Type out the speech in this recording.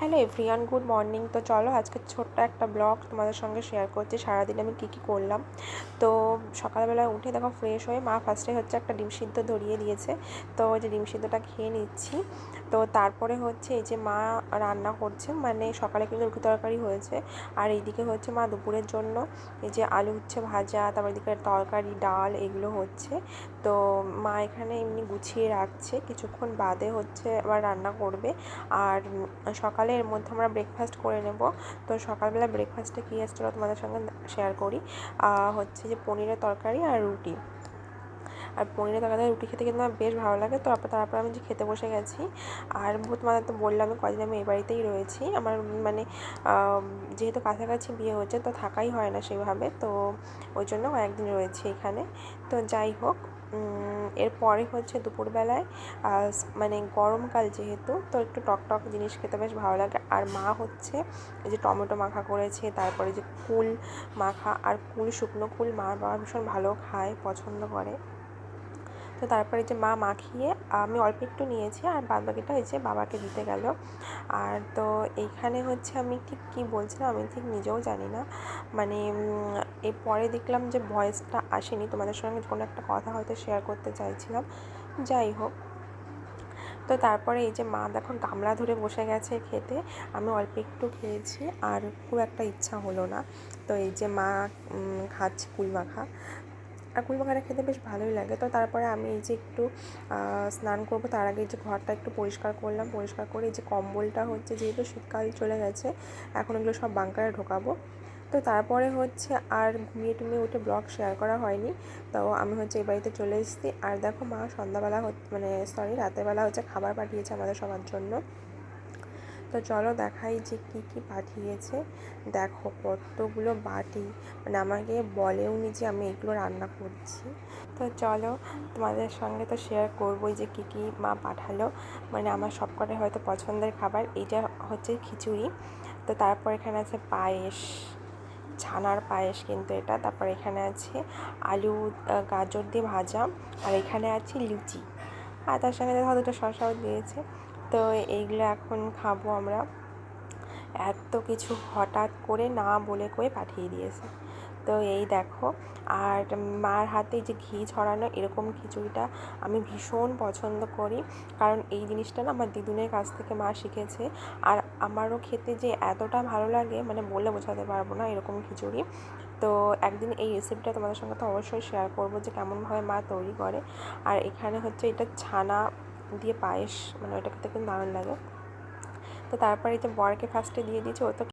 Hello everyone, good morning. তো চলো আজকে ছোট্ট একটা ব্লগ তোমাদের সঙ্গে শেয়ার করছি। সারাদিন আমি কী করলাম। তো সকালবেলা উঠে দেখো ফ্রেশ হয়ে মা ফার্স্টে হচ্ছে একটা ডিম সিদ্ধ ধরিয়ে দিয়েছে। তো ওই যে ডিম সিদ্ধটা খেয়ে নিচ্ছি। তো তারপরে হচ্ছে এই যে মা রান্না করছে, মানে সকালে কিন্তু রুটি তরকারি হয়েছে, আর এইদিকে হচ্ছে মা দুপুরের জন্য এই যে আলু উচ্ছে ভাজা, তারপর এদিকে তরকারি ডাল এগুলো হচ্ছে। তো মা এখানে এমনি গুছিয়ে রাখছে, কিছুক্ষণ বাদে হচ্ছে আবার রান্না করবে। আর সকালের মধ্যে আমরা ব্রেকফাস্ট করে নেব। তো সকালবেলা ব্রেকফাস্টে কী এসেছিলো তোমাদের সঙ্গে শেয়ার করি। হচ্ছে যে পনিরের তরকারি আর রুটি। আর পনিরের তরকারি রুটি খেতে কিন্তু আমার বেশ ভালো লাগে। তো তারপর আমি যে খেতে বসে গেছি। আর তোমাদের তো বললাম কদিন আমি এই বাড়িতেই রয়েছি। আমার মানে যেহেতু কাছাকাছি বিয়ে হচ্ছে, তো থাকাই হয় না সেভাবে, তো ওই জন্য কয়েকদিন রয়েছি এখানে। তো যাই হোক, এরপরে হচ্ছে দুপুরবেলায় মানে গরমকাল যেহেতু, তো একটু টক জিনিস খেতে বেশ ভালো লাগে। আর মা হচ্ছে এই যে টমেটো মাখা করেছে, তারপরে যে কুল মাখা আর শুকনো কুল মা বাবা ভীষণ ভালো খায়, পছন্দ করে। তো তারপরে যে মা মাখিয়ে আমি অল্প একটু নিয়েছি, আর বাদবাকিটা এই যে বাবাকে দিতে গেল। আর তো এইখানে হচ্ছে আমি ঠিক কী বলছিলাম আমি ঠিক নিজেও জানি না। মানে এর পরে দেখলাম যে ভয়েসটা আসেনি, তোমাদের সঙ্গে কোনো একটা কথা হয়তো শেয়ার করতে চাইছিলাম। যাই হোক, তো তারপরে এই যে মা দেখো গামলা ধরে বসে গেছে খেতে। আমি অল্প একটু খেয়েছি, আর খুব একটা ইচ্ছা হলো না। তো এই যে মা খাচ্ছে কুল মাখা, আর কুল মাখাটা খেতে বেশ ভালোই লাগে। তো তারপরে আমি এই যে একটু স্নান করবো, তার আগে এই যে ঘরটা একটু পরিষ্কার করলাম। পরিষ্কার করে এই যে কম্বলটা হচ্ছে, যেহেতু শীতকাল চলে গেছে, এখন এগুলো সব বাঙ্কারে ঢোকাবো। তো তারপরে হচ্ছে আর ঘুমিয়ে উঠে ব্লগ শেয়ার করা হয়নি। তো আমি হচ্ছে এই বাড়িতে চলে এসেছি। আর দেখো মা সন্ধ্যাবেলা মানে রাতেরবেলা হচ্ছে খাবার পাঠিয়েছে আমাদের সবার জন্য। তো চলো দেখাই যে কী পাঠিয়েছে। দেখো কতগুলো বাটি, মানে আমাকে বলেও নি যে আমি এগুলো রান্না করছি। তো চলো তোমাদের সঙ্গে তো শেয়ার করবোই যে কী মা পাঠালো। মানে আমার সবকটাই হয়তো পছন্দের খাবার। এইটা হচ্ছে খিচুড়ি। তো তারপর এখানে আছে পায়েস, ছানার পায়েস কিন্তু এটা। তারপর এখানে আছে আলু গাজর দিয়ে ভাজা, আর এখানে আছে লুচি, আর তার সঙ্গে দেখো দুটো শসাও দিয়েছে। তো এইগুলো এখন খাবো আমরা। এত কিছু হঠাৎ করে না বলে কয়ে পাঠিয়ে দিয়েছে। তো এই দেখো, আর মার হাতে যে ঘি ছড়ানো এরকম খিচুড়িটা আমি ভীষণ পছন্দ করি, কারণ এই জিনিসটা না আমার দিদুনের কাছ থেকে মা শিখেছে। আর আমারও খেতে যে এতটা ভালো লাগে, মানে বলে বোঝাতে পারবো না এরকম খিচুড়ি। তো একদিন এই রেসিপিটা তোমাদের সঙ্গে তো অবশ্যই শেয়ার করবো যে কেমনভাবে মা তৈরি করে। আর এখানে হচ্ছে এটা ছানা দিয়ে পায়েস, মানে ওটা খেতে কিন্তু দারুণ লাগে। তো তারপরে এই যে বরকে ফার্স্টে দিয়ে দিয়েছি, ও তো